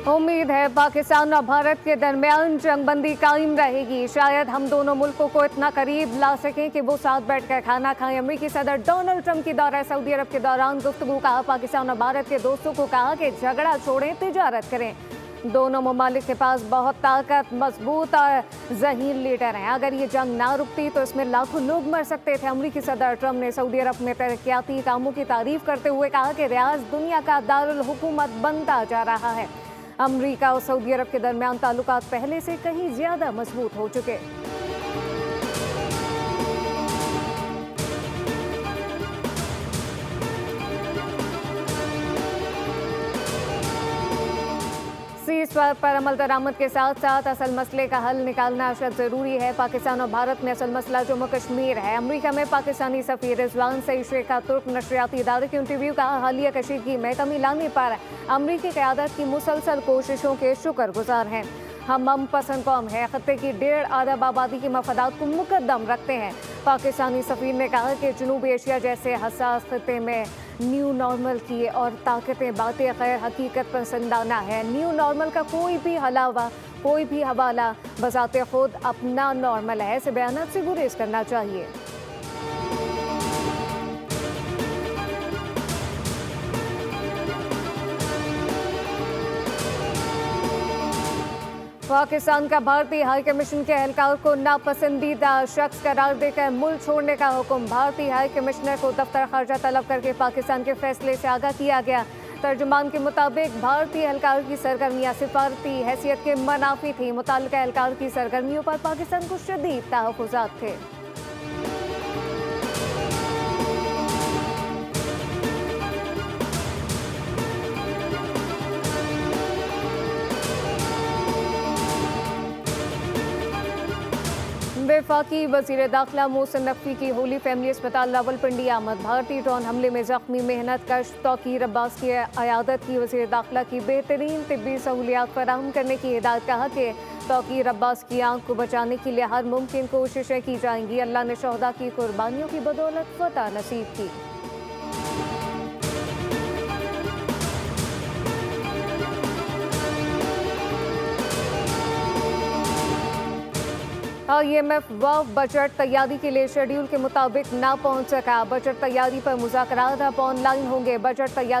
उम्मीद है पाकिस्तान और भारत के दरमियान जंगबंदी कायम रहेगी। शायद हम दोनों मुल्कों को इतना करीब ला सकें कि वो साथ बैठकर खाना खाएं। अमेरिकी सदर डोनाल्ड ट्रंप की दौरा सऊदी अरब के दौरान गुफ्तगू कहा। पाकिस्तान और भारत के दोस्तों को कहा कि झगड़ा छोड़ें, तिजारत करें। दोनों ममालिक के पास बहुत ताकत, मजबूत और ज़हीन लीडर हैं। अगर ये जंग ना रुकती तो इसमें लाखों लोग मर सकते थे। अमेरिकी सदर ट्रंप ने सऊदी अरब में तरक्याती कामों की तारीफ करते हुए कहा कि रियाद दुनिया का दारुल हुकूमत बनता जा रहा है। अमेरिका और सऊदी अरब के दरमियान ताल्लुकात पहले से कहीं ज्यादा मजबूत हो चुके। सीज़फायर पर अमल दरामद के साथ साथ असल मसले का हल निकालना अशद ज़रूरी है। पाकिस्तान और भारत में असल मसला जम्मू कश्मीर है। अमेरिका में पाकिस्तानी सफ़ीर रिजवान सईद शेखा तुर्क नशरियाती इदारे के इंटरव्यू का हालिया कशीदगी में कमी लाने पर अमेरिकी क़यादत की मुसलसल कोशिशों के शुक्रगुजार हैं। हम पसंद कौम है, खत्ते की 1.5 अरब आबादी के मफादात को मुकद्दम रखते हैं। पाकिस्तानी सफ़ीर ने कहा कि जनूबी एशिया जैसे हसास खत्ते में न्यू नॉर्मल की और ताकतें बातें खैर हकीकत पसंदाना है। न्यू नॉर्मल का कोई भी हवाला बजाते खुद अपना नॉर्मल है। ऐसे बयानात से गुरेज करना चाहिए। पाकिस्तान का भारतीय हाई कमीशन के एहलकार को नापसंदीदा शख्स करार देकर मुल्क छोड़ने का हुक्म। भारतीय हाई कमिश्नर को दफ्तर खारजा तलब करके पाकिस्तान के फैसले से आगाह किया गया। तर्जुमान के मुताबिक भारतीय एहलकार की सरगर्मियां सिफारती हैसियत के मनाफी थी। मुताल्लिका एहलकार की सरगर्मियों पर पाकिस्तान को शदीद तहफ़्फ़ुज़ात थे। वफाकी वज़ीर दाखिला मोहसिन नकवी की होली फैमिली अस्पताल रावलपिंडी आमद। भारतीय ड्रोन हमले में जख्मी मेहनत कश तौकीर अब्बास की अयादत की वज़ीर दाखिला की बेहतरीन तिब्बी सहूलियात फराहम करने की हिदायत। कहा कि तौकीर अब्बास की आंख को बचाने के लिए हर मुमकिन कोशिशें की जाएंगी। अल्लाह ने शहदा की कुर्बानियों की बदौलत फतह नसीब की। IMF वर्ल्ड बजट तैयारी के लिए शेड्यूल के मुताबिक ना पहुंच सका। बजट तैयारी पर मुज़ाकरात अब ऑनलाइन होंगे। बजट तैयारी